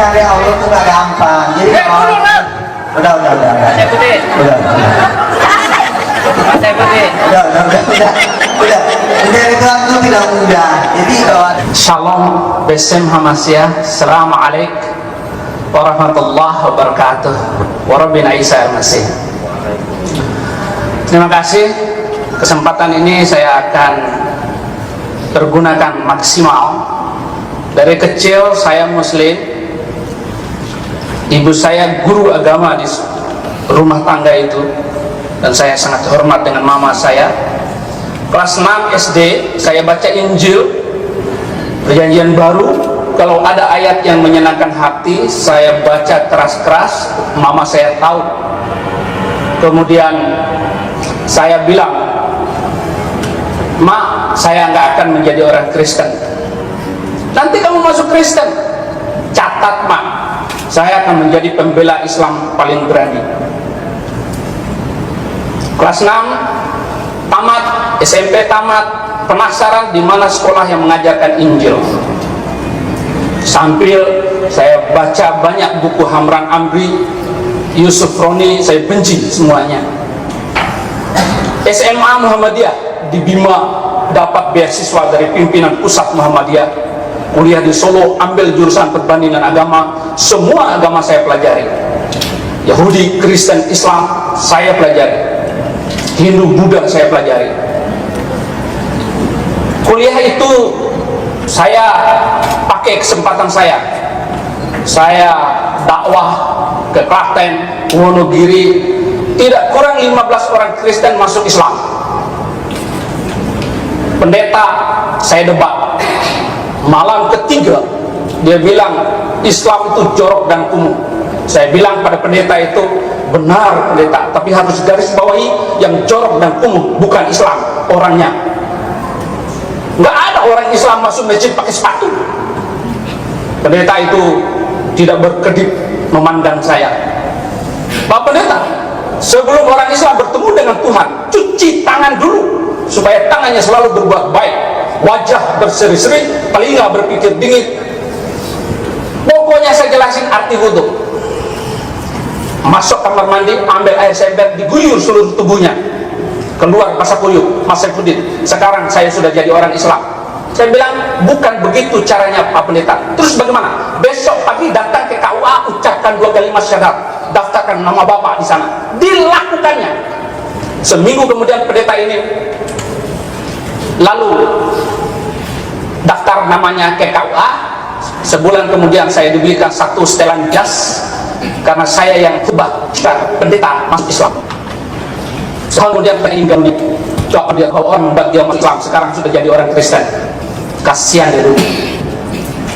nyari Allah tuh gak gampang. Jadi udah. Itu langsung tidak mudah. Jadi Shalom Besem Hamasya. Assalamualaikum warahmatullahi wabarakatuh. Warabbina Isa al-Masih. Terima kasih. Kesempatan ini saya akan pergunakan maksimal. Dari kecil saya muslim. Ibu saya guru agama di rumah tangga itu, dan saya sangat hormat dengan mama saya. Kelas 6 SD saya baca Injil Perjanjian Baru. Kalau ada ayat yang menyenangkan hati, saya baca keras-keras, mama saya tahu. Kemudian saya bilang, "Mak, saya nggak akan menjadi orang Kristen." "Nanti kamu masuk Kristen." "Catat, Mak, saya akan menjadi pembela Islam paling berani." Kelas 6 tamat, SMP tamat, penasaran di mana sekolah yang mengajarkan Injil. Sambil saya baca banyak buku Hamran Amri, Yusuf Roni, saya benci semuanya. SMA Muhammadiyah di Bima, dapat beasiswa dari pimpinan pusat Muhammadiyah. Kuliah di Solo, ambil jurusan perbandingan agama. Semua agama saya pelajari. Yahudi, Kristen, Islam saya pelajari. Hindu, Buddha saya pelajari. Kuliah itu saya pakai kesempatan saya dakwah ke Klaten, Wonogiri. Tidak kurang 15 orang Kristen masuk Islam. Pendeta saya debat. Malam ketiga dia bilang Islam itu jorok dan kumuh. Saya bilang pada pendeta itu, "Benar pendeta, tapi harus garis bawahi yang jorok dan kumuh bukan Islam, orangnya." Nggak ada orang Islam masuk masjid pakai sepatu. Pendeta itu tidak berkedip memandang saya. "Pak pendeta, sebelum orang Islam bertemu dengan Tuhan, cuci tangan dulu supaya tangannya selalu berbuat baik, wajah berseri-seri, telinga berpikir dingin." Pokoknya saya jelasin arti wudhu. Masuk kamar mandi, ambil air sember, diguyur seluruh tubuhnya. Keluar basah kuyup, Mas Saifuddin, sekarang saya sudah jadi orang Islam. Saya bilang, "Bukan begitu caranya Pak Pendeta." "Terus bagaimana?" "Besok pagi datang ke KUA, ucapkan 2 kalimat syahadat, daftarkan nama Bapak di sana." Dilakukannya. Seminggu kemudian pendeta ini lalu daftar namanya ke KUA. Sebulan kemudian saya dibelikan 1 setelan jas karena saya yang khutbah pendeta masuk Islam. Kemudian peninggal nih, coba dia kalau orang dia masuk Islam sekarang sudah jadi orang Kristen. Kasihan dia dulu.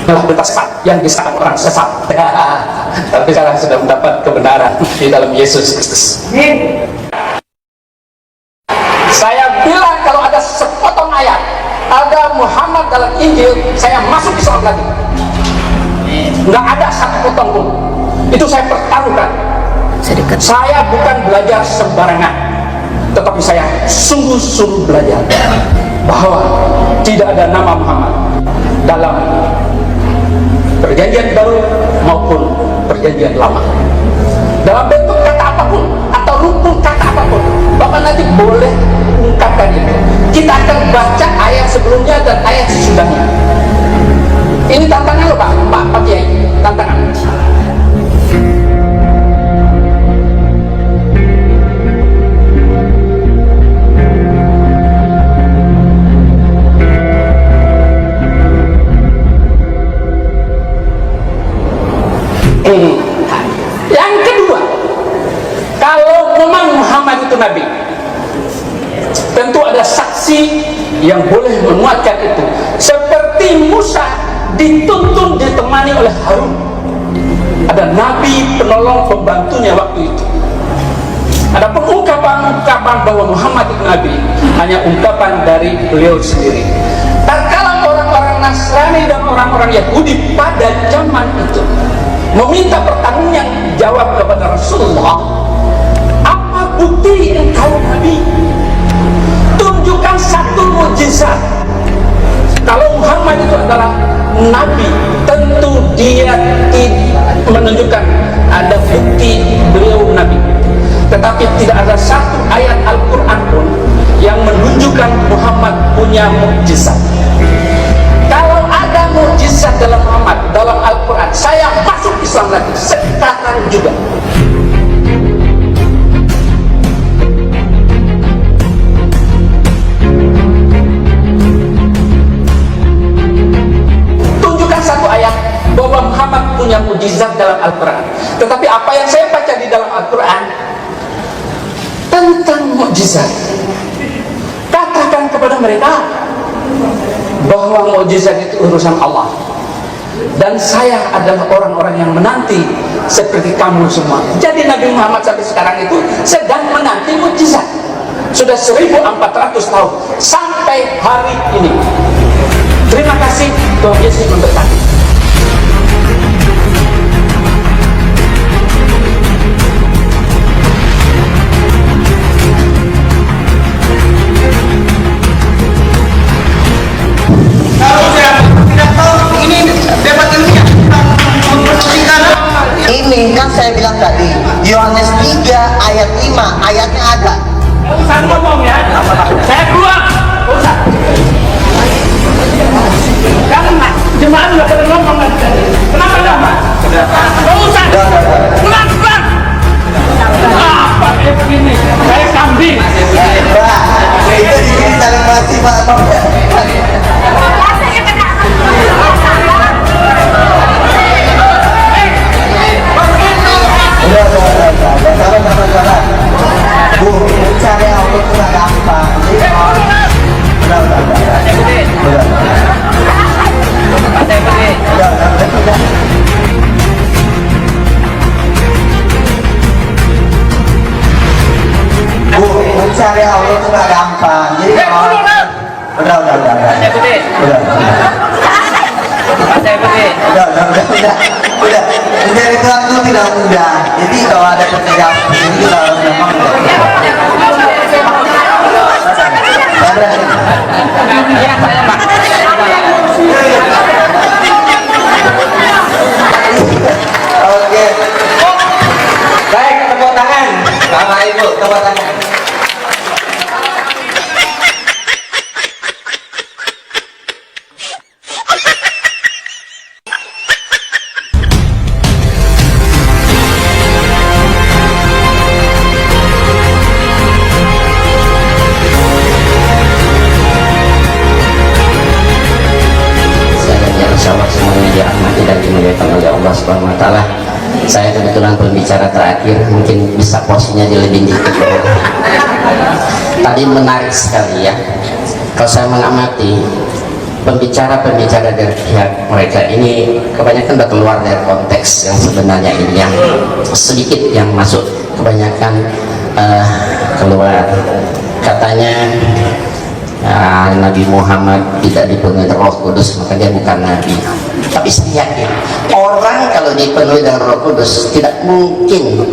Malah pendeta sesat yang disahkan orang sesat. Tapi sekarang sudah mendapat kebenaran di dalam Yesus Kristus. Saya bilang kalau ada sepotong ayat, ada Muhammad dalam Injil, saya masuk Islam lagi. Nggak ada satu potong pun. Itu saya pertaruhkan. Saya bukan belajar sembarangan, tetapi saya sungguh-sungguh belajar bahwa tidak ada nama Muhammad dalam Perjanjian Baru maupun Perjanjian Lama. Dalam bentuk kata apapun atau rukun kata apapun, Bapak nanti boleh ungkapkan itu. Kita akan baca ayat sebelumnya dan ayat sesudahnya. Ini tantangan loh Pak Kiai, tantangan. Yang kedua, kalau memang Muhammad itu Nabi, tentu ada saksi yang boleh menguatkan itu. Seperti Musa dituntun ditemani oleh Harun, ada Nabi penolong pembantunya waktu itu. Ada ungkapan-ungkapan bahwa Muhammad itu Nabi hanya ungkapan dari beliau sendiri. Tatkala orang-orang Nasrani dan orang-orang Yahudi pada zaman itu meminta pertanyaan jawab kepada Rasulullah, "Apa bukti engkau Nabi? Tunjukkan satu mukjizat." Kalau Muhammad itu adalah Nabi, tentu dia menunjukkan ada bukti beliau Nabi, tetapi tidak ada satu ayat Al-Quran pun yang menunjukkan Muhammad punya mukjizat. Kalau ada mukjizat dalam Muhammad, dalam Al-Quran, saya masuk Islam lagi sekarang juga. Tunjukkan satu ayat bahwa Muhammad punya mukjizat dalam Al-Quran. Tetapi apa yang saya baca di dalam Al-Quran tentang mukjizat, katakan kepada mereka bahwa mukjizat itu urusan Allah, dan saya adalah orang-orang yang menanti seperti kamu semua. Jadi Nabi Muhammad sampai sekarang itu sedang menanti mukjizat sudah 1400 tahun sampai hari ini. Terima kasih, Tuhan Yesus memberkati. Ini kan saya bilang tadi, Yohanes 3 ayat 5, ayatnya ada. Usah ngomong ya, saya keluar. Usah. Jangan, jemaat nggak boleh ngomong lagi. Kenapa lama? Usah. Keluar. Apa kayak begini? Saya kambing. Pak, itu di sini saling mati Pak. Sabar. Bu, cari Allah itu gak gampang. Bu, mencari Allah itu gak gampang. Jadi udah. Mencari Tuhan itu tidak mudah. Jadi kalau ada pekerjaan ini kita harus memang oke. Baik, tepuk tangan. Bapak Ibu, tepuk tangan. Saya kebetulan pembicara terakhir, mungkin bisa posisinya lebih dikit. Tadi menarik sekali ya, kalau saya mengamati pembicara-pembicara dari pihak mereka ini kebanyakan sudah keluar dari konteks yang sebenarnya ini, yang sedikit yang masuk, kebanyakan keluar. Katanya Nabi Muhammad tidak dipenuhi Roh Kudus, maka dia bukan Nabi. Tapi saya yakin orang kalau dipenuhi dengan Roh Kudus tidak mungkin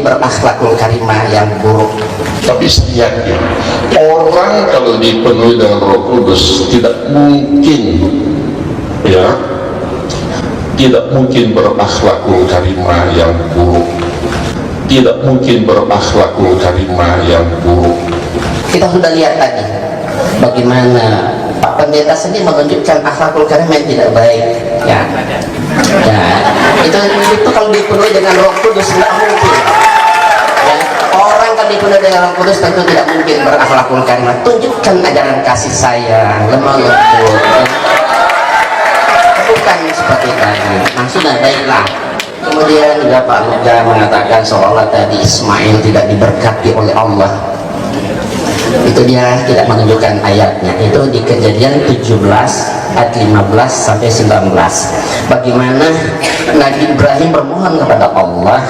berakhlakul karimah yang buruk. Tapi saya yakin orang kalau dipenuhi dengan Roh Kudus tidak mungkin berakhlakul karimah yang buruk. Tidak mungkin berakhlakul karimah yang buruk. Kita sudah lihat tadi bagaimana Pak Pendeta sendiri menunjukkan akhlakul karimah yang tidak baik ya. Itu kalau dipenuhi dengan Roh Kudus tidak mungkin ya. Orang kalau dipenuhi dengan Roh Kudus tentu tidak mungkin berakhlakul karimah. Tunjukkan ajaran kasih sayang, lemah lembut ya. Bukan seperti tadi. Nah sudah, baiklah. Kemudian juga Pak Luga mengatakan seolah tadi Ismail tidak diberkati oleh Allah. Itu dia tidak menunjukkan ayatnya. Itu di Kejadian 17 ayat 15 sampai 19. Bagaimana Nabi Ibrahim bermohon kepada Allah,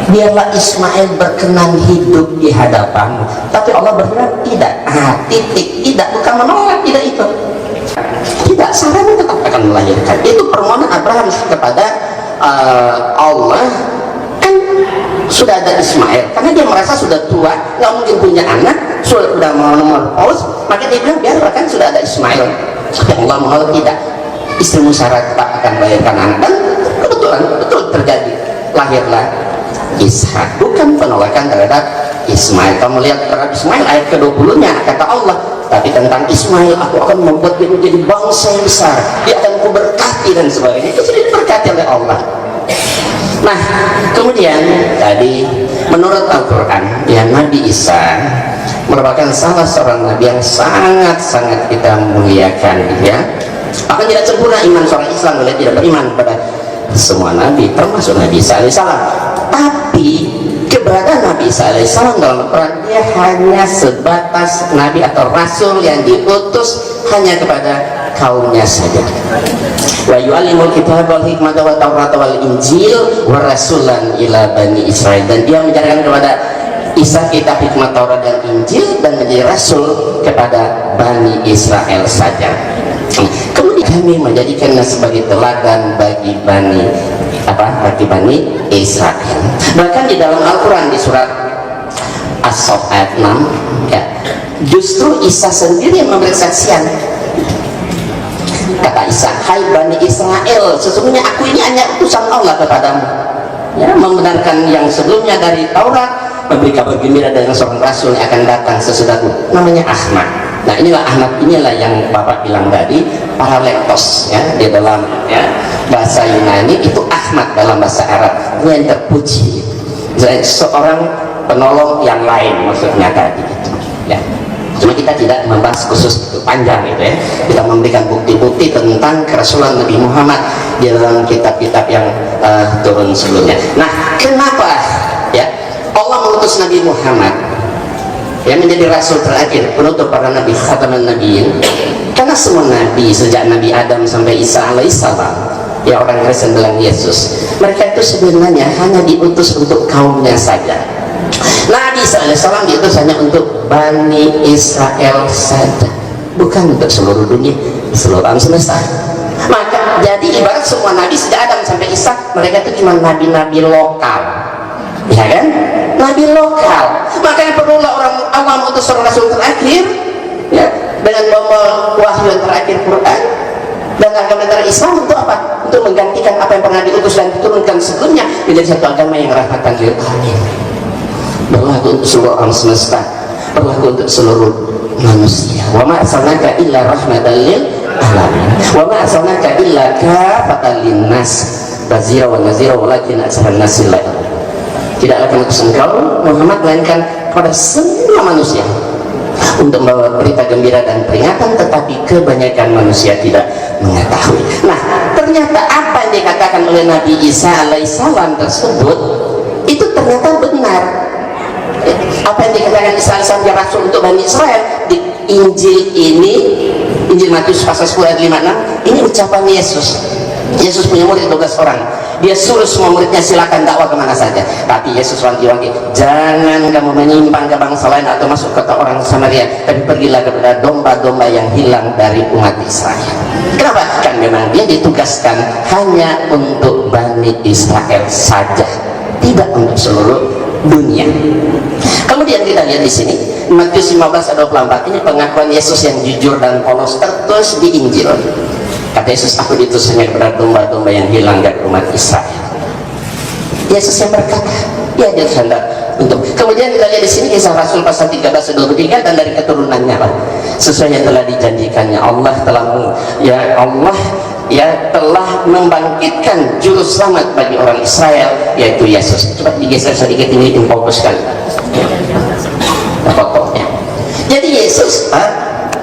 biarlah Ismail berkenan hidup di hadapan. Tapi Allah berfirman tidak. Tidak, bukan menolak, tidak itu. Tidak, sarana tetap akan melahirkan. Itu permohonan Abraham kepada Allah. Kan sudah ada Ismail, karena dia merasa sudah tua, nggak mungkin punya anak, sudah mau nomor paus, maka dia bilang biarlah, kan sudah ada Ismail. Tapi Allah mau tidak. istrimu syarat tak akan melahirkan anak, dan kebetulan betul terjadi, lahirlah Ishak. Bukan penolakan terhadap Ismail. Kamu lihat terhadap Ismail ayat ke-20 nya kata Allah, tapi tentang Ismail, aku akan membuat dia menjadi bangsa yang besar, dia akan kuberkati dan sebagainya. Itu sudah diberkati oleh Allah. Nah, kemudian tadi menurut Al-Quran, ya, Nabi Isa merupakan salah seorang nabi yang sangat-sangat kita muliakan, ya. Akan tidak sempurna iman seorang Islam boleh tidak beriman pada semua nabi, termasuk Nabi Isa alaihissalam. Tapi keberadaan Nabi Isa alaihissalam dalam Al-Quran, dia hanya sebatas nabi atau rasul yang diutus hanya kepada kaumnya saja. Wa yu'allimul kitab wal hikmata wa tawrata wal injil wa rasulan ila bani Israel, dan dia mengajarkan kepada Isa kitab, hikmat, Taurat dan Injil, dan menjadi rasul kepada Bani Israel saja. Kemudian kami menjadikannya sebagai teladan bagi Bani Israel. Bahkan di dalam Al-Quran di surat As-Saff ayat 6, ya, justru Isa sendiri yang memberi kesaksian. Kata Isa, hai Bani Israel, sesungguhnya aku ini hanya utusan Allah kepadamu, ya, membenarkan yang sebelumnya dari Taurat, memberi kabar gembira dengan seorang rasul yang akan datang sesudahku, namanya Ahmad. Nah, inilah Ahmad, inilah yang Bapak bilang tadi, paralektos, ya, di dalam, ya, bahasa Yunani itu Ahmad dalam bahasa Arab, yang terpuji, seorang penolong yang lain maksudnya tadi, gitu, ya. Cuma kita tidak membahas khusus panjang itu, ya. Kita memberikan bukti-bukti tentang kerasulan Nabi Muhammad di dalam kitab-kitab yang turun sebelumnya. Nah, kenapa, ya, Allah mengutus Nabi Muhammad yang menjadi rasul terakhir, penutup para nabi, khataman nabiyyin? Karena semua nabi sejak Nabi Adam sampai Isa alaihissalam, ya, orang Kristen bilang Yesus, mereka itu sebenarnya hanya diutus untuk kaumnya saja. Nabi Isa alaihissalam diutus hanya untuk Bani Israel saja, bukan untuk seluruh dunia, seluruh alam semesta. Maka jadi ibarat semua nabi sejak Adam sampai Isa, mereka itu cuma nabi-nabi lokal, ya kan? Nabi lokal. Makanya perlulah orang awam untuk seorang rasul terakhir, ya, dengan membawa wahyu yang terakhir Quran dan agama dari Islam. Untuk apa? Untuk menggantikan apa yang pernah diutus dan diturunkan sebelumnya menjadi satu agama yang rahmatan lil alamin, berlaku untuk seluruh alam semesta, berlaku untuk seluruh manusia. Wa ma arsalnaka illa rahmatan lil alamin wa ma arsalnaka illa kafatan linnas bazira wa nazira walakin aksarun nasi la ya'lamun. Tidaklah kami utus engkau Muhammad melainkan pada semua manusia untuk membawa berita gembira dan peringatan, tetapi kebanyakan manusia tidak mengetahui. Nah, ternyata apa yang dikatakan oleh Nabi Isa alaihissalam tersebut itu ternyata benar. Apa yang dikatakan Isa alaihissalam yang rasul untuk Bani Israel di Injil ini, Injil Matius pasal 10 ayat 56, ini ucapan Yesus. Yesus punya murid 12 orang, dia suruh semua muridnya silakan dakwah kemana saja, tapi Yesus wanti-wanti, jangan kamu menyimpang ke bangsa lain atau masuk ke orang Samaria, tapi pergilah kepada domba-domba yang hilang dari umat Israel. Kenapa? Kan memang dia ditugaskan hanya untuk Bani Israel saja, tidak untuk seluruh dunia. Kemudian kita lihat di sini Matius 15 ayat 24, ini pengakuan Yesus yang jujur dan polos tertulis di Injil. Kata Yesus, aku diutus hanya kepada domba-domba yang hilang dari umat Israel. Yesus yang berkata, ya, dia hendak untuk. Kemudian kita lihat di sini kisah Rasul pasal 13 ayat 23, dan dari keturunannya lah sesuai yang telah dijanjikannya, Allah telah membangkitkan juru selamat bagi orang Israel, yaitu Yesus. Coba digeser sedikit, ini fokus sekali fotonya. Jadi Yesus,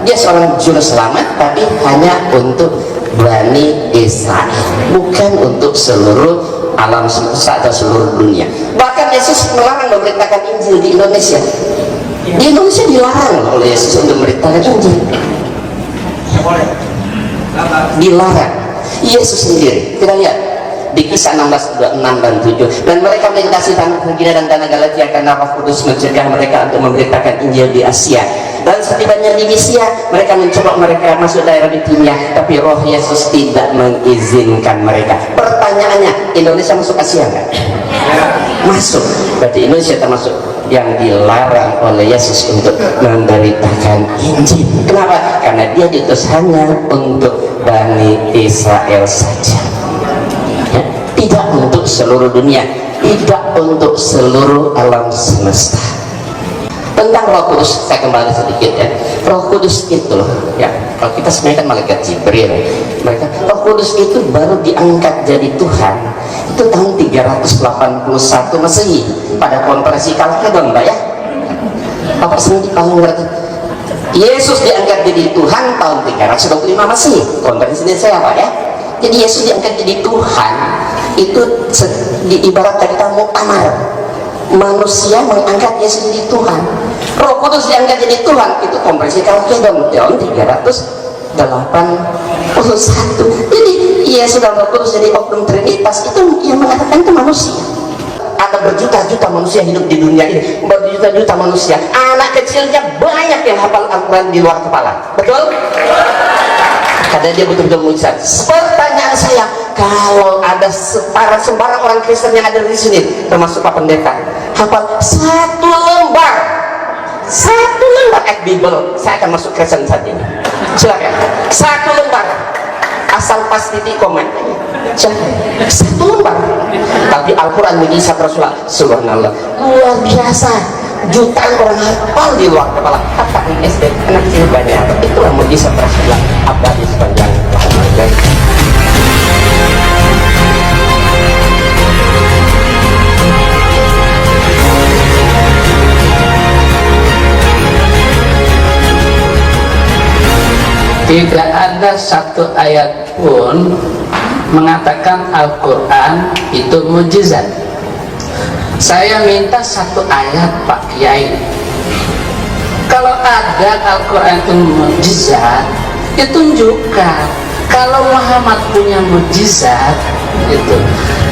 dia seorang juru selamat, tapi hanya untuk Bani Israel, bukan untuk seluruh alam semesta atau seluruh dunia. Bahkan Yesus melarang memberitakan Injil di Indonesia. Di Indonesia dilarang oleh Yesus untuk memberitakan Injil. Dilarang. Yesus sendiri. Kita lihat di Kisah 16, 26 dan 7. Dan mereka melintasi tanah Frigia dan tanah Galatia karena Roh Kudus mencegah mereka untuk memberitakan Injil di Asia. Dan setibanya di Misia, mereka mencoba mereka masuk daerah Bitinia, tapi Roh Yesus tidak mengizinkan mereka. Pertanyaannya, Indonesia masuk Asia enggak? masuk. Berarti Indonesia termasuk yang dilarang oleh Yesus untuk memberitakan Injil. Kenapa? Karena dia diutus hanya untuk Bani Israel saja, ya, tidak untuk seluruh dunia, tidak untuk seluruh alam semesta. Tentang Roh Kudus saya kembali sedikit ya. Roh Kudus itu ya, kalau kita sebenarnya kan malaikat Jibril, mereka Roh Kudus itu baru diangkat jadi Tuhan itu tahun 381 Masehi pada konferensi Kalkedon, Mbak ya. Bapak sendiri kalau ngerti Yesus diangkat jadi Tuhan tahun 325 Masehi, konferensi saya Pak ya. Jadi Yesus diangkat jadi Tuhan itu diibaratkan kita muktamar, manusia mengangkat Yesus jadi Tuhan. Roh Kudus diangkat jadi Tuhan itu konferensi Kalkedon tahun 381. Jadi Yesus dan Roh Kudus jadi oknum Trinitas itu yang mengatakan itu manusia. Ada berjuta-juta manusia hidup di dunia ini, berjuta-juta manusia, anak kecilnya banyak yang hafal Al-Quran di luar kepala, betul? Karena dia betul-betul mujizat. Pertanyaan saya, kalau ada sembarang orang Kristen yang ada di sini, termasuk Pak Pendeta, hafal satu lembar ayat Bible, saya akan masuk Kristen saat ini. Silakan, satu lembar, asal pas titik komen. Satu lembar. Tapi Al-Quran mujizat Rasulullah, subhanallah, luar biasa. Jutaan orang hafal di luar kepala. Kata SD, anak kecil banyak. Itulah mujizat Rasulullah abadi sepanjang zaman. Tidak ada satu ayat pun mengatakan Al-Quran itu mujizat. Saya minta satu ayat Pak Kiai. Kalau ada Al-Quran itu mujizat, ya tunjukkan. Kalau Muhammad punya mujizat, itu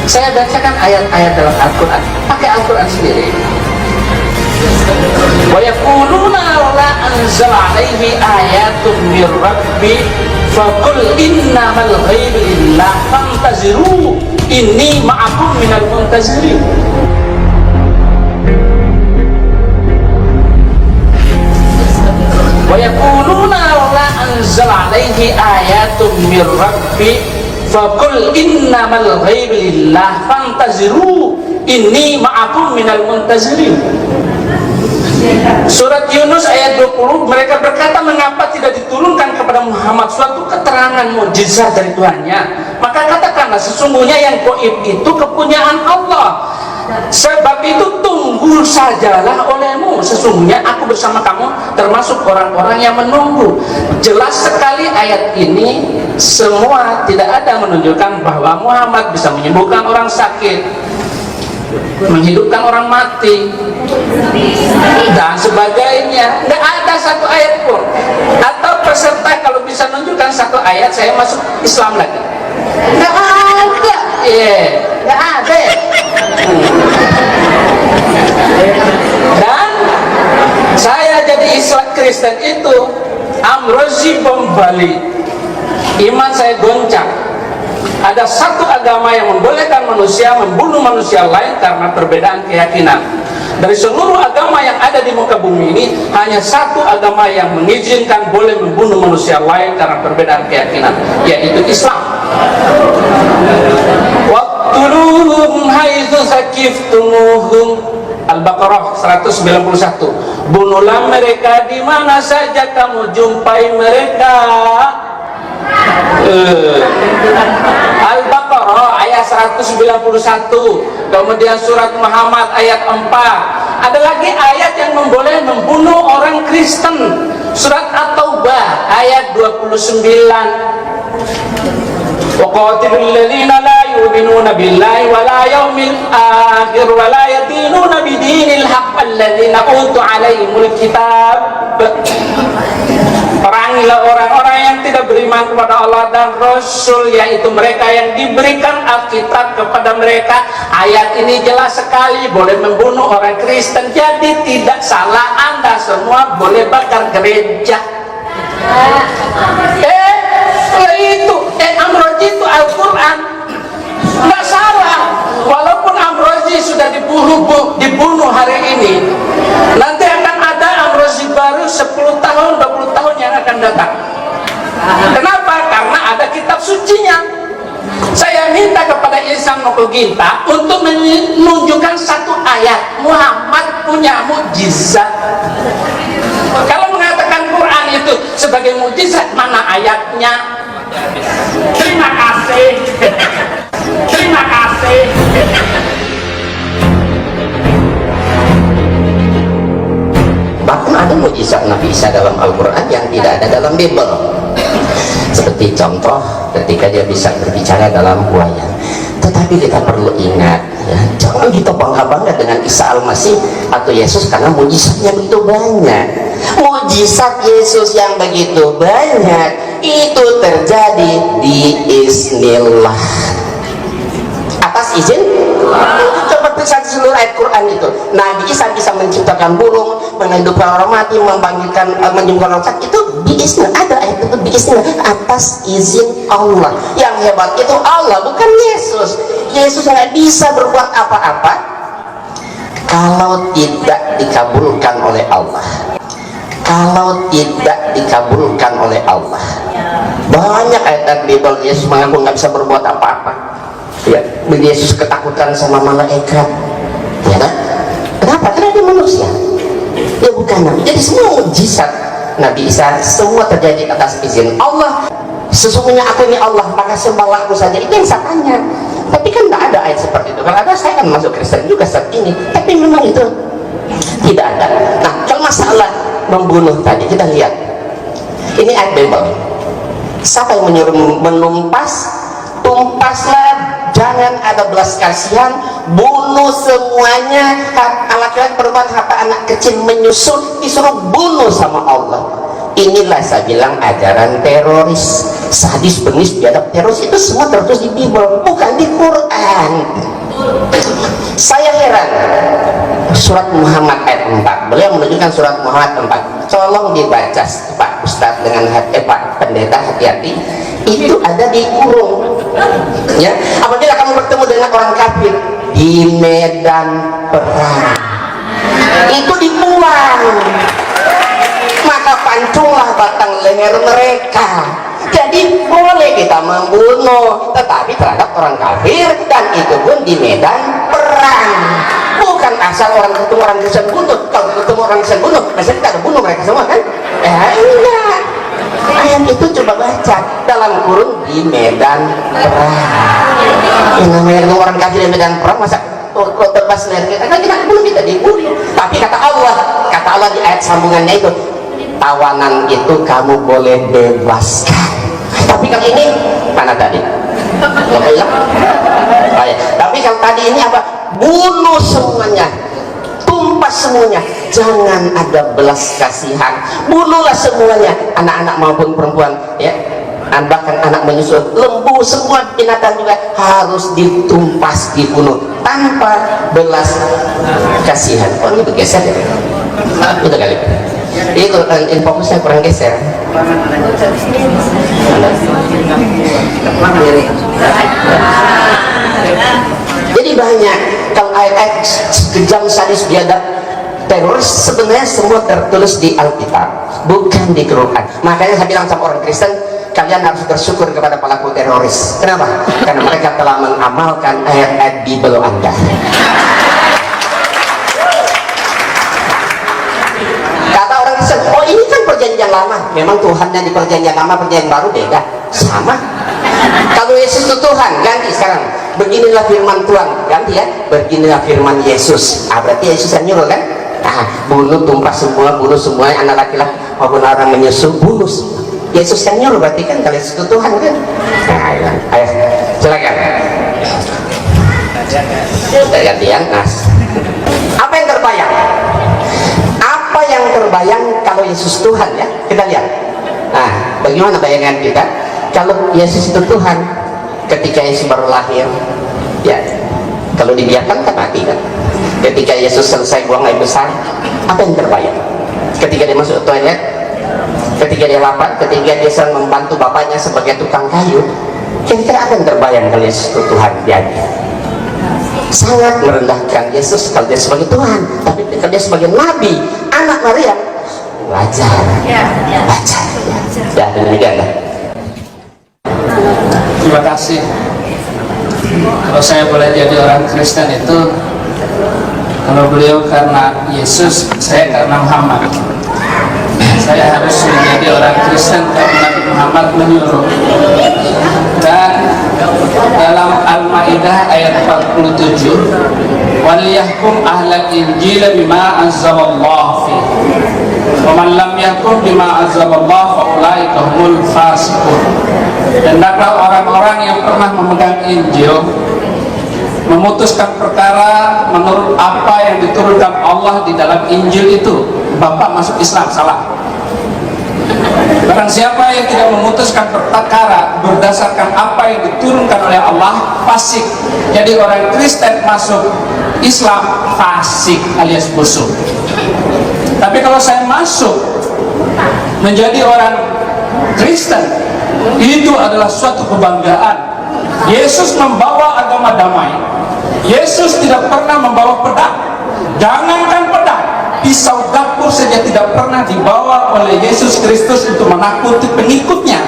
saya bacakan ayat-ayat dalam Al-Quran. Pakai Al-Quran sendiri. Wa yaquluna la anzala alaihi ayatun mir rabbi faqul innamal ghaibu lillah fantaziru inni ma'akum minal muntazirin. Wa yaquluna la anzala alaihi ayatun mir rabbi faqul innamal ghaibu lillah fantaziru inni ma'akum minal muntazirin. Surat Yunus ayat 20, mereka berkata, mengapa tidak diturunkan kepada Muhammad suatu keterangan mukjizat dari Tuhannya? Maka katakanlah, sesungguhnya yang gaib itu kepunyaan Allah. Sebab itu tunggu sajalah olehmu, sesungguhnya aku bersama kamu termasuk orang-orang yang menunggu. Jelas sekali ayat ini semua tidak ada menunjukkan bahwa Muhammad bisa menyembuhkan orang sakit, menghidupkan orang mati dan sebagainya. Nggak ada satu ayat pun. Atau peserta kalau bisa menunjukkan satu ayat, saya masuk Islam lagi. Nggak ada. Nggak ada. Dan saya jadi Islam Kristen itu Amrozi bom Bali, iman saya goncang. Ada satu agama yang membolehkan manusia membunuh manusia lain karena perbedaan keyakinan. Dari seluruh agama yang ada di muka bumi ini, hanya satu agama yang mengizinkan boleh membunuh manusia lain karena perbedaan keyakinan, yaitu Islam. Waqtuluhum haitsu saqiftumuhum. Al-Baqarah 191. Bunuhlah mereka di mana saja kamu jumpai mereka. Al-Baqarah ayat 191. Kemudian surat Muhammad ayat 4. Ada lagi ayat yang memboleh membunuh orang Kristen. Surat At-Taubah ayat 29. وَقَاتِلُوا الَّذِينَ لَا يُؤْمِنُونَ بِاللَّهِ وَلَا يَوْمِ الْآخِرِ وَلَا يَدِينُونَ بِدِينِ الْحَقِّ الَّذِينَ أُوتُوا عَلَيْهِمُ الْكِتَابَ. Perangilah orang-orang yang tidak beriman kepada Allah dan Rasul, yaitu mereka yang diberikan Alkitab kepada mereka. Ayat ini jelas sekali boleh membunuh orang Kristen. Jadi tidak salah, Anda semua boleh bakar gereja. Itu Amrozi itu Al-Quran, nggak salah. Walaupun Amrozi sudah dibunuh Kenapa? Karena ada kitab sucinya. Saya minta kepada Ihsan Ginta untuk menunjukkan satu ayat Muhammad punya mukjizat. Kalau mengatakan Quran itu sebagai mukjizat, mana ayatnya? Terima kasih. Terima kasih. Bahkan ada mukjizat Nabi Isa dalam Al-Quran yang tidak ada dalam Bible. Seperti contoh ketika dia bisa berbicara dalam buaya. Tetapi kita perlu ingat, ya, jangan kita bangga-bangga dengan Isa Al-Masih atau Yesus karena mukjizatnya begitu banyak. Mukjizat Yesus yang begitu banyak itu terjadi di Isnillah, atas izin. Coba periksa di seluruh ayat Quran itu. Nabi Isa bisa menciptakan burung, menghidupkan orang mati, membangkitkan, menyembuhkan orang sakit. Itu biiznillah, ada ayat itu biiznillah, atas izin Allah. Yang hebat itu Allah, bukan Yesus. Yesus nggak bisa berbuat apa-apa kalau tidak dikabulkan oleh Allah. Kalau tidak dikabulkan oleh Allah. Banyak ayat Bible Yesus mengaku nggak bisa berbuat apa-apa. Ya, Yesus ketakutan sama malaikat, ya kan? Kenapa? Karena dia manusia. Ya bukan Nabi. Jadi semua mukjizat Nabi Isa semua terjadi atas izin Allah. Sesungguhnya aku ini Allah, maka sembahlah aku saja. Itu yang saya tanya. Tapi kan tidak ada ayat seperti itu. Kalau ada, saya kan masuk Kristen juga saat ini. Tapi memang itu tidak ada. Nah, kalau masalah membunuh tadi kita lihat. Ini ayat Bible. Siapa yang menyuruh menumpas? Tumpaslah, jangan ada belas kasihan, bunuh semuanya. Laki-laki perempuan harta anak kecil menyusul, disuruh bunuh sama Allah. Inilah saya bilang ajaran teroris, sadis, bengis, biadab. Teroris itu semua tertulis di Bible, bukan di Quran. Saya heran, surat Muhammad ayat 4, beliau menunjukkan surat Muhammad 4. Tolong dibaca Pak Ustadz dengan Pak Pendeta, hati-hati. Itu ada di kurung, ya. Apabila kamu bertemu dengan orang kafir di medan perang, itu dibuang, maka pancunglah batang leher mereka. Jadi boleh kita membunuh, tetapi terhadap orang kafir, dan itu pun di medan perang. Bukan asal orang ketemu orang Kristen bunuh. Kalau ketemu orang Kristen bunuh, maksudnya kita bunuh mereka semua kan? Enggak. Ayat itu coba baca dalam kurung di medan perang. Yang namanya orang kafir di medan perang, masa kalau terbas leher kita kan kita bunuh, kita dibunuh. Tapi kata Allah di ayat sambungannya itu, tawanan itu kamu boleh bebaskan. Tapi kalau ini mana tadi? Tapi kalau tadi ini apa? Bunuh semuanya, tumpas semuanya, jangan ada belas kasihan, bunuhlah semuanya, anak-anak maupun perempuan, ya, bahkan anak menyusul, lembu, semua binatang juga harus ditumpas, dibunuh tanpa belas kasihan. Oh, ini bergeser ya? Itu kali. Itu fokusnya kurang geser. Jadi banyak kalau ayat-ayat kejam, sadis, biadab, teroris sebenarnya semua tertulis di Alkitab, bukan di Quran. Makanya saya bilang sama orang Kristen, kalian harus bersyukur kepada pelaku teroris. Kenapa? Karena mereka telah mengamalkan ayat-ayat Bible Anda. Kata orang Kristen, oh ini kan perjanjian lama. Memang Tuhannya di perjanjian lama, perjanjian baru beda. Sama. Kalau Yesus itu Tuhan, ganti sekarang. Beginilah firman Tuhan, ganti ya. Beginilah firman Yesus. Berarti Yesus yang nyuruh kan? Bunuh, tumpas semua, bunuh semua anak laki-laki maupun orang menyusul, bunuh. Yesus yang nyuruh, berarti kan kalau Yesus itu Tuhan kan? Ayo, silakan. Kita gantian. Apa yang terbayang? Apa yang terbayang kalau Yesus Tuhan ya? Kita lihat. Bagaimana bayangan kita? Kalau Yesus itu Tuhan, ketika Yesus baru lahir, ya, kalau dibiarkan kan mati kan. Ketika Yesus selesai buang air besar, apa yang terbayang? Ketika dia masuk toilet, ketika dia lapar, ketika dia sedang membantu bapaknya sebagai tukang kayu, kira-kira apa yang terbayang kalau Yesus itu Tuhan dia? Sangat merendahkan Yesus kalau dia sebagai Tuhan, tapi kalau dia sebagai Nabi, anak Maria, wajar, wajar. Ya, demikianlah. Terima kasih. Kalau saya boleh jadi orang Kristen itu, kalau beliau karena Yesus, saya karena Muhammad. Saya harus menjadi orang Kristen karena Nabi Muhammad menyuruh. Dan dalam Al-Maidah ayat 47, waliyahkum ahlal injil bima anzalallahu fi wa man lam yahkum bima anzalallahu fa ulaika humul fasiqun. Hendaklah orang-orang yang pernah memegang Injil memutuskan perkara menurut apa yang diturunkan Allah di dalam Injil itu. Bapak masuk Islam, salah. Barang siapa yang tidak memutuskan perkara berdasarkan apa yang diturunkan oleh Allah, fasik. Jadi orang Kristen masuk Islam fasik alias busuk. Tapi kalau saya masuk menjadi orang Kristen, itu adalah suatu kebanggaan. Yesus membawa agama damai. Yesus tidak pernah membawa pedang. Jangankan pedang, pisau dapur saja tidak pernah dibawa oleh Yesus Kristus untuk menakuti pengikutnya.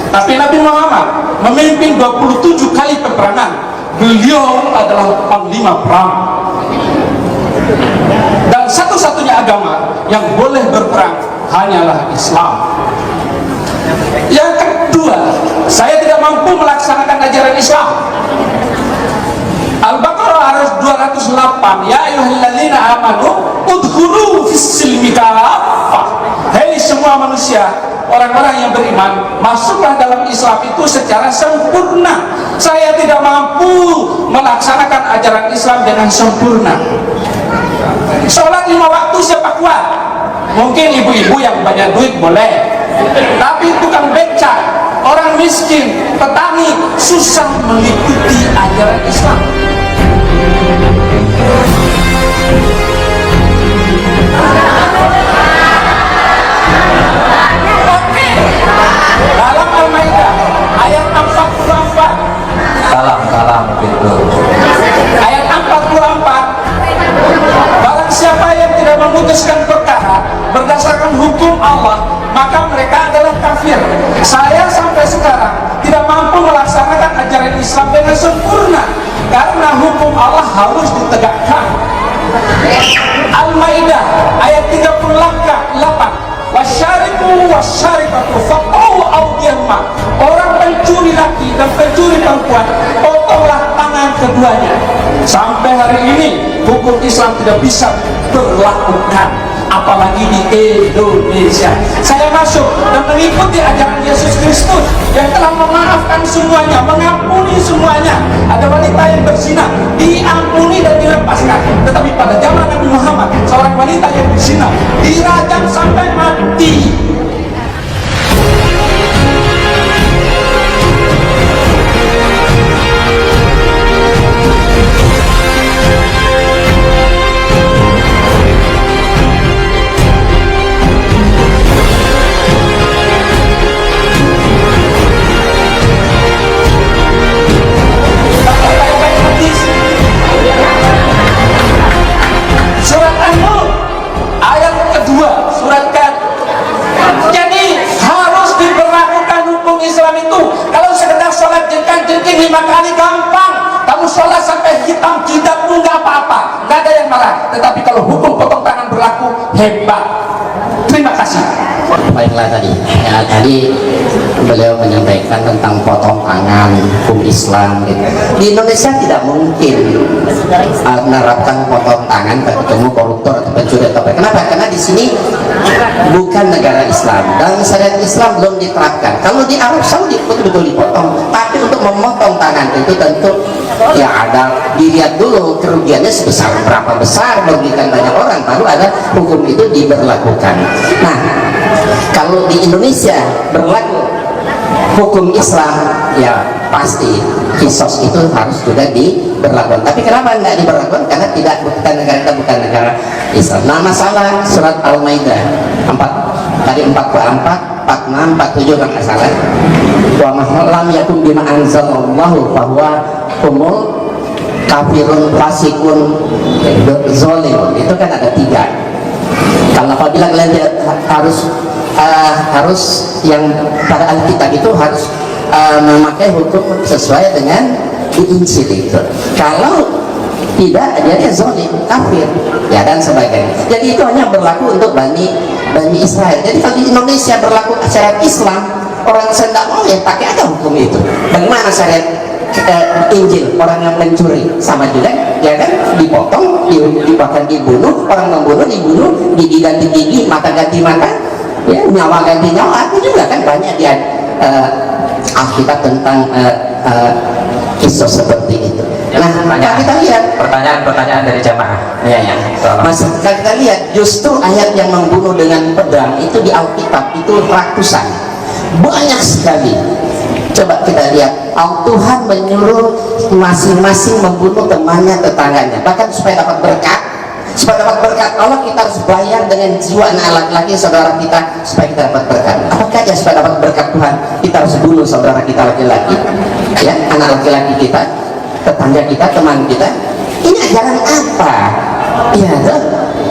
Tapi Nabi Muhammad memimpin 27 kali peperangan. Beliau adalah panglima perang. Dan satu-satunya agama yang boleh berperang hanyalah Islam. Yang kedua, saya tidak mampu melaksanakan ajaran Islam. Al-Baqarah harus 208. Ya ayyuhalladzina amanu udkhulu fis-silmi kaffah. Hei semua manusia, orang-orang yang beriman, masuklah dalam Islam itu secara sempurna. Saya tidak mampu melaksanakan ajaran Islam dengan sempurna. Sholat 5 waktu siapa kuat? Mungkin ibu-ibu yang banyak duit boleh, tapi tukang becak, orang miskin, petani susah mengikuti ajaran Islam. Dalam Al-Maidah ayat 44, Salam gitu. ayat 44, barang siapa yang tidak memutuskan perkara berdasarkan hukum Allah, maka mereka adalah kafir. Saya sampai sekarang tidak mampu melaksanakan ajaran Islam dengan sempurna karena hukum Allah harus ditegakkan. Al-Maidah ayat 38, wasyariku wasyarikatu faqaw awdiyahma. Orang pencuri laki dan pencuri perempuan, potonglah tangan keduanya. Sampai hari ini hukum Islam tidak bisa berlakukan, apalagi di Indonesia. Saya masuk dan mengikuti ajaran Yesus Kristus yang telah memaafkan semuanya, mengampuni semuanya. Ada wanita yang berzina, diampuni dan dilepaskan. Tetapi pada zaman Nabi Muhammad, seorang wanita yang berzina dirajam sampai mati. Surat An-Nur ayat kedua, surat kan. Jadi harus diberlakukan hukum Islam itu. Kalau sekedar sholat jengkang-jengking 5 kali gampang. Kamu sholat sampai hitam jidat pun nggak apa-apa, nggak ada yang marah. Tetapi kalau hukum potong tangan berlaku, hebat. Terima kasih. Baiklah, tadi beliau menyampaikan tentang potong tangan, hukum Islam gitu. Di Indonesia tidak mungkin menerapkan potong tangan ketemu koruptor atau pencuri atau apa. Kenapa? Karena di sini bukan negara Islam dan syariat Islam belum diterapkan. Kalau di Arab Saudi betul-betul dipotong, tapi untuk memotong tangan itu tentu ya ada dilihat dulu kerugiannya sebesar berapa besar, merugikan banyak orang, baru ada hukum itu diberlakukan. Nah, kalau di Indonesia berlaku hukum Islam, ya pasti kisos itu harus juga diberlakukan. Tapi kenapa nggak diberlakukan? Karena bukan negara kita, bukan negara Islam. Nah, masalah surat Al-Maidah 44, 46, 47 kan nggak salah. Wa mahalam yakum bima anzalallahu bahwa humul kafirun fasikun zolim, itu kan ada 3. Kalau apabila kalian harus yang pada Alkitab itu harus memakai hukum sesuai dengan di Injil itu. Kalau tidak, dia zalim, kafir, ya dan sebagainya. Jadi itu hanya berlaku untuk Bani Israel. Jadi kalau di Indonesia berlaku syariat Islam, orang Islam tidak boleh pakai aja hukum itu. Bagaimana syariat Injil? Orang yang mencuri sama juga, ya kan, dipotong, bahkan dibunuh, orang membunuh dibunuh, gigi ganti gigi, mata ganti mata, ya, nyawa ganti nyawa. Itu juga kan banyak di Alkitab tentang kisah seperti itu. Nah, kalau kita lihat pertanyaan dari jamaah. ya. Mas, kalau kita lihat justru ayat yang membunuh dengan pedang itu di Alkitab itu ratusan, banyak sekali. Coba kita lihat, Tuhan menyuruh masing-masing membunuh temannya, tetangganya, bahkan supaya dapat berkat. Supaya dapat berkat Allah, kita harus bayar dengan jiwa anak laki-laki saudara kita supaya kita dapat berkat. Apakah ya supaya dapat berkat Tuhan kita harus bunuh saudara kita laki-laki, ya, anak laki-laki kita, tetangga kita, teman kita? Ini ajaran apa? Ya,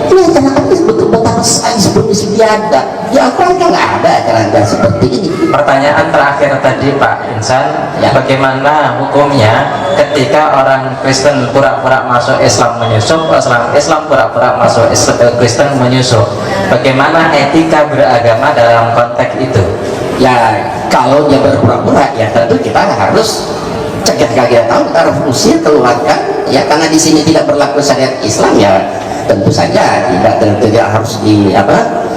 ini ajaran apa? Betapa sebelum ada di Al-Quran kan nggak ada ajaran seperti ini. Pertanyaan terakhir tadi Pak Insan, Ya. bagaimana hukumnya ketika orang Kristen pura-pura masuk Islam menyusup, Islam pura-pura masuk Kristen menyusup? Bagaimana etika beragama dalam konteks itu? Ya, kalau dia berpura-pura, ya tentu kita harus cegah. Kalau kita tahu, kita harus usir, keluarkan, ya, karena di sini tidak berlaku syariat Islam, ya tentu saja tidak harus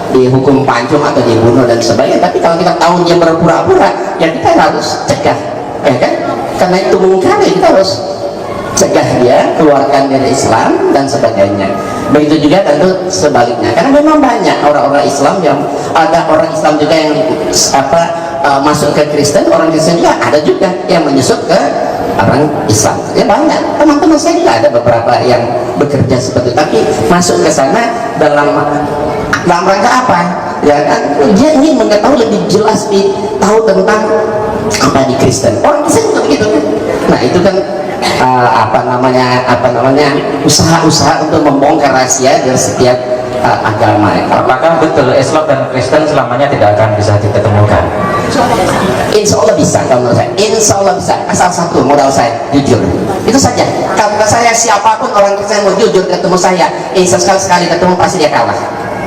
dihukum pancung atau dibunuh dan sebagainya. Tapi kalau kita tahu dia berpura-pura, ya kita harus cegah, ya kan, karena itu mungkar, kita harus cegah dia, keluarkan dari Islam dan sebagainya. Begitu juga tentu sebaliknya, karena memang banyak orang-orang Islam yang ada, orang Islam juga yang masuk ke Kristen, orang Kristen juga ada juga yang menyusup ke orang Islam. Ya banyak, teman-teman saya juga ada beberapa yang bekerja seperti itu, tapi masuk ke sana dalam rangka apa? Ya kan, dia ingin mengetahui lebih jelas, tahu tentang apa di Kristen. Orang Kristen juga begitu kan. Nah itu kan usaha-usaha untuk membongkar rahasia dari setiap agama. Apakah betul Islam dan Kristen selamanya tidak akan bisa diketemukan? Insya Allah bisa, kalau menurut saya. Insya Allah bisa, asal satu modal saya, jujur. Itu saja. Kalau saya siapapun orang Kristen mau jujur ketemu saya, sekali ketemu pasti dia kalah.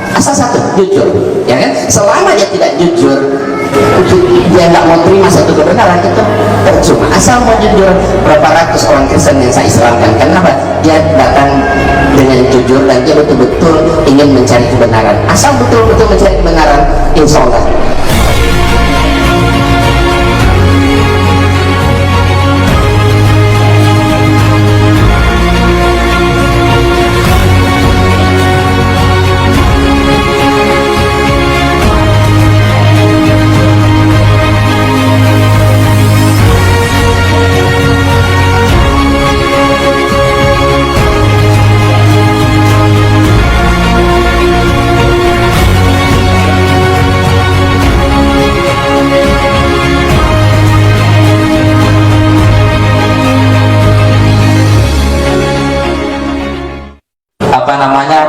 Asal satu, jujur, ya kan? Selama dia tidak jujur, dia nggak mau terima satu kebenaran, itu percuma. Asal mau jujur, berapa ratus orang Kristen yang saya Islamkan, kenapa? Dia datang dengan jujur dan dia betul-betul ingin mencari kebenaran. Asal betul-betul mencari kebenaran, insya Allah.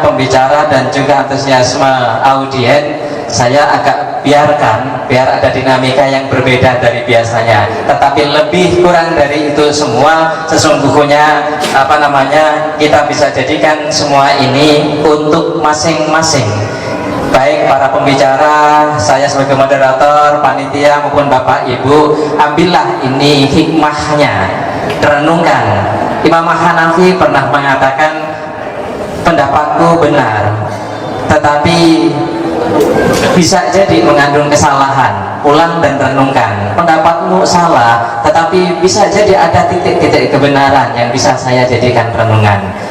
Pembicara dan juga antusiasme audien saya agak biarkan biar ada dinamika yang berbeda dari biasanya, tetapi lebih kurang dari itu semua sesungguhnya kita bisa jadikan semua ini untuk masing-masing, baik para pembicara, saya sebagai moderator, panitia maupun Bapak Ibu, ambillah ini hikmahnya, renungkan. Imam Hanafi pernah mengatakan, pendapatku benar, tetapi bisa jadi mengandung kesalahan. Ulang dan renungkan. Pendapatmu salah, tetapi bisa jadi ada titik-titik kebenaran yang bisa saya jadikan renungan.